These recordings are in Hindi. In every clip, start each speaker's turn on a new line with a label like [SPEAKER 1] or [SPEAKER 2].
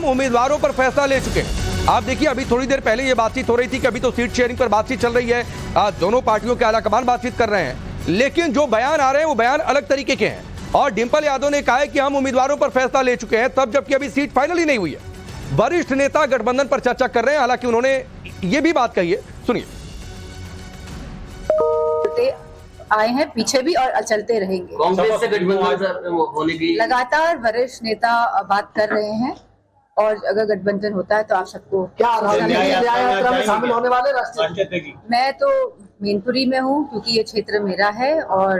[SPEAKER 1] उम्मीदवारों पर फैसला ले चुके हैं। आप देखिए, अभी थोड़ी देर पहले ये बातचीत हो रही थी कि अभी तो सीट शेयरिंग पर बातचीत चल रही है, दोनों पार्टियों के आलाकमान बातचीत कर रहे हैं, लेकिन जो बयान आ रहे हैं वो बयान अलग तरीके के हैं। और डिंपल यादव ने कहा है कि हम उम्मीदवारों पर फैसला ले चुके हैं, तब जबकि अभी सीट फाइनल ही नहीं हुई है। वरिष्ठ नेता गठबंधन पर चर्चा कर रहे हैं, हालांकि उन्होंने ये भी बात कही है, सुनिए।
[SPEAKER 2] आए हैं पीछे भी और चलते रहेंगे।
[SPEAKER 3] कांग्रेस से गठबंधन होने की
[SPEAKER 2] लगातार वरिष्ठ नेता बात कर रहे हैं, और अगर गठबंधन होता है तो आप सबको
[SPEAKER 4] क्या शामिल होने वाले राष्ट्रीय?
[SPEAKER 2] मैं तो मैनपुरी में हूँ, क्योंकि ये क्षेत्र मेरा है और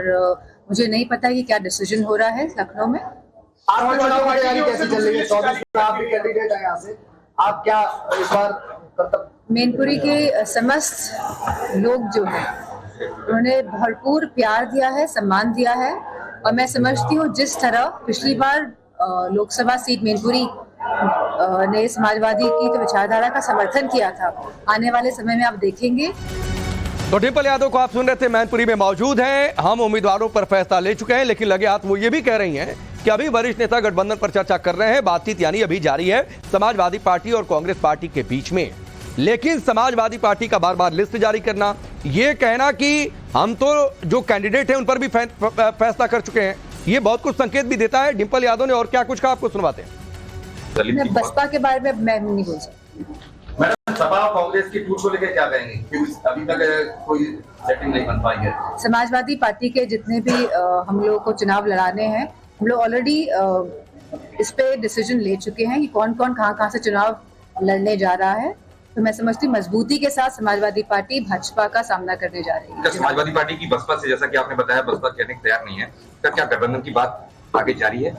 [SPEAKER 2] मुझे नहीं पता कि क्या डिसीजन हो रहा है लखनऊ में।
[SPEAKER 4] आपके चुनाव की तैयारी कैसी चल रही है? 24 में आप भी कैंडिडेट हैं यहाँ से, आप क्या इस बार कर्तव्य?
[SPEAKER 2] मैनपुरी के समस्त लोग जो हैं उन्होंने भरपूर प्यार दिया है, सम्मान दिया है, और मैं समझती हूँ जिस तरह पिछली बार लोकसभा सीट मैनपुरी ने समाजवादी की तो विचारधारा का समर्थन किया था, आने वाले समय में आप देखेंगे।
[SPEAKER 1] तो डिंपल यादव को आप सुन रहे थे, मैनपुरी में मौजूद हैं। हम उम्मीदवारों पर फैसला ले चुके हैं, लेकिन लगे हाथ वो ये भी कह रही हैं कि अभी वरिष्ठ नेता गठबंधन पर चर्चा कर रहे हैं। बातचीत यानी अभी जारी है समाजवादी पार्टी और कांग्रेस पार्टी के बीच में, लेकिन समाजवादी पार्टी का बार बार लिस्ट जारी करना, ये कहना कि हम तो जो कैंडिडेट हैं उन पर भी फैसला कर चुके हैं, ये बहुत कुछ संकेत भी देता है। डिंपल यादव ने और क्या कुछ कहा, आपको सुनवाते हैं।
[SPEAKER 2] बसपा के बारे में मैं नहीं बोल सकती।
[SPEAKER 3] मैडम, सपा और कांग्रेस की टूट को लेकर क्या कहेंगे, क्योंकि अभी तक कोई सेटिंग नहीं बन पाई है।
[SPEAKER 2] समाजवादी पार्टी के जितने भी हम लोगों को चुनाव लड़ाने हैं, हम लोग ऑलरेडी इस पे डिसीजन ले चुके हैं कि कौन कौन कहां से चुनाव लड़ने जा रहा है। तो मैं समझती हूँ मजबूती के साथ समाजवादी पार्टी भाजपा का सामना करने जा रही है।
[SPEAKER 3] समाजवादी पार्टी की बसपा से, जैसा कि आपने बताया, बसपा कहने को तैयार नहीं है, तो क्या गठबंधन की बात आगे जारी है?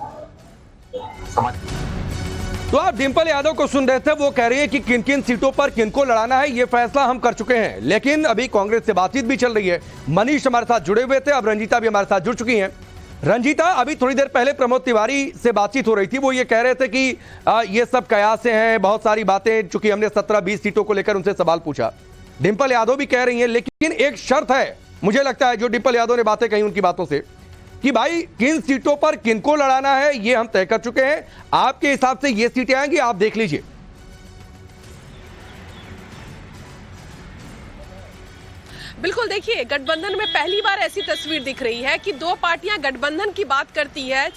[SPEAKER 1] तो आप डिंपल यादव को सुन रहे थे, वो कह रही है कि किन किन सीटों पर किनको लड़ाना है ये फैसला हम कर चुके हैं, लेकिन अभी कांग्रेस से बातचीत भी चल रही है। मनीष हमारे साथ जुड़े हुए थे, अब रंजीता भी हमारे साथ जुड़ चुकी हैं। रंजीता, अभी थोड़ी देर पहले प्रमोद तिवारी से बातचीत हो रही थी, वो ये कह रहे थे कि ये सब कयासे हैं, बहुत सारी बातें, चूंकि हमने 17-20 सीटों को लेकर उनसे सवाल पूछा। डिंपल यादव भी कह रही हैं, लेकिन एक शर्त है, मुझे लगता है जो डिंपल यादव ने बातें कही उनकी बातों से, कि भाई किन सीटों पर किनको लड़ाना है ये हम तय कर चुके हैं, आपके हिसाब से ये सीटें आएंगी, आप देख लीजिए।
[SPEAKER 5] बिल्कुल, देखिए, गठबंधन में पहली बार ऐसी तस्वीर दिख रही है कि दो पार्टियां गठबंधन की बात करती है,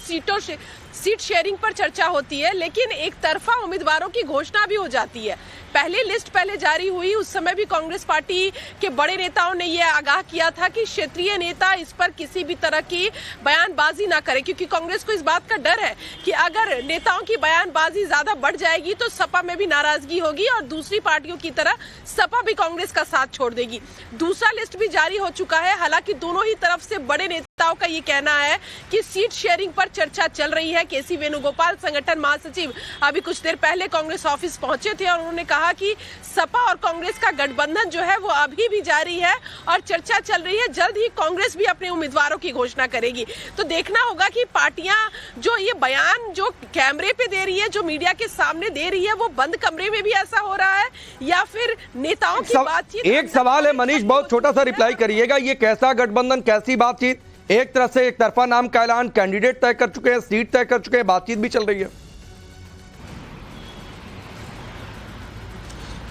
[SPEAKER 5] सीट शेयरिंग पर चर्चा होती है, लेकिन एक तरफा उम्मीदवारों की घोषणा भी हो जाती है। लिस्ट पहले जारी हुई, उस समय भी कांग्रेस पार्टी के बड़े नेताओं ने यह आगाह किया था कि क्षेत्रीय नेता इस पर किसी भी तरह की बयानबाजी ना करे, क्योंकि कांग्रेस को इस बात का डर है कि अगर नेताओं की बयानबाजी ज्यादा बढ़ जाएगी तो सपा में भी नाराजगी होगी और दूसरी पार्टियों की तरह सपा भी कांग्रेस का साथ छोड़ देगी। दूसरा लिस्ट भी जारी हो चुका है, हालांकि दोनों ही तरफ से बड़े नेताओं का ये कहना है कि सीट शेयरिंग पर चर्चा चल रही है। केसी वेणुगोपाल, संगठन महासचिव, अभी कुछ देर पहले कांग्रेस ऑफिस पहुंचे थे और उन्होंने कहा कि सपा और कांग्रेस का गठबंधन जो है वो अभी भी जारी है और चर्चा चल रही है। जल्द ही कांग्रेस भी अपने उम्मीदवारों की घोषणा करेगी। तो देखना होगा कि पार्टियां जो ये बयान जो कैमरे पे दे रही है, जो मीडिया के सामने दे रही है, वो बंद कमरे में भी ऐसा हो रहा है या फिर नेताओं की बातचीत।
[SPEAKER 1] एक सवाल है मनीष, बहुत छोटा सा रिप्लाई करिएगा, ये कैसा गठबंधन, कैसी बातचीत? एक तरफ से एक तरफा नाम का ऐलान, कैंडिडेट तय कर चुके हैं, सीट तय कर चुके हैं, बातचीत भी चल रही है।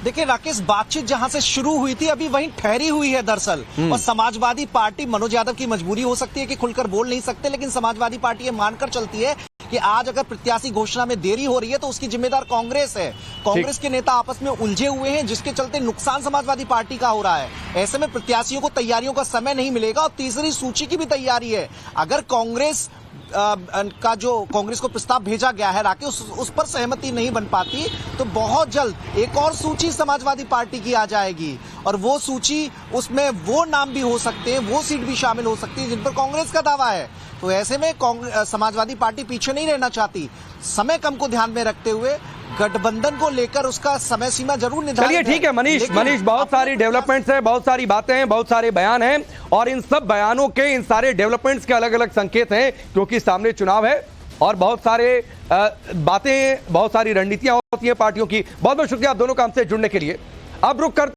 [SPEAKER 6] देखिए राकेश, बातचीत जहां से शुरू हुई थी अभी वहीं ठहरी हुई है दरअसल। और समाजवादी पार्टी, मनोज यादव की मजबूरी हो सकती है कि खुलकर बोल नहीं सकते, लेकिन समाजवादी पार्टी ये मानकर चलती है कि आज अगर प्रत्याशी घोषणा में देरी हो रही है तो उसकी जिम्मेदार कांग्रेस है। कांग्रेस के नेता आपस में उलझे हुए हैं, जिसके चलते नुकसान समाजवादी पार्टी का हो रहा है। ऐसे में प्रत्याशियों को तैयारियों का समय नहीं मिलेगा। और तीसरी सूची की भी तैयारी है। अगर कांग्रेस का जो कांग्रेस को प्रस्ताव भेजा गया है राकेश, उस पर सहमति नहीं बन पाती तो बहुत जल्द एक और सूची समाजवादी पार्टी की आ जाएगी। और वो सूची, उसमें वो नाम भी हो सकते हैं, वो सीट भी शामिल हो सकती है जिन पर कांग्रेस का दावा है। तो ऐसे में समाजवादी पार्टी पीछे नहीं रहना चाहती। समय कम को ध्यान में रखते हुए गठबंधन को लेकर उसका समय सीमा जरूर निर्धारित।
[SPEAKER 1] चलिए ठीक है मनीष, बहुत सारी डेवलपमेंट्स हैं, बहुत सारी बातें हैं, बहुत सारे बयान हैं, और इन सब बयानों के, इन सारे डेवलपमेंट्स के अलग अलग संकेत हैं, क्योंकि सामने चुनाव है और बहुत सारे बातें, बहुत सारी रणनीतियां होती हैं पार्टियों की। बहुत बहुत शुक्रिया आप दोनों काम से जुड़ने के लिए। अब रुक कर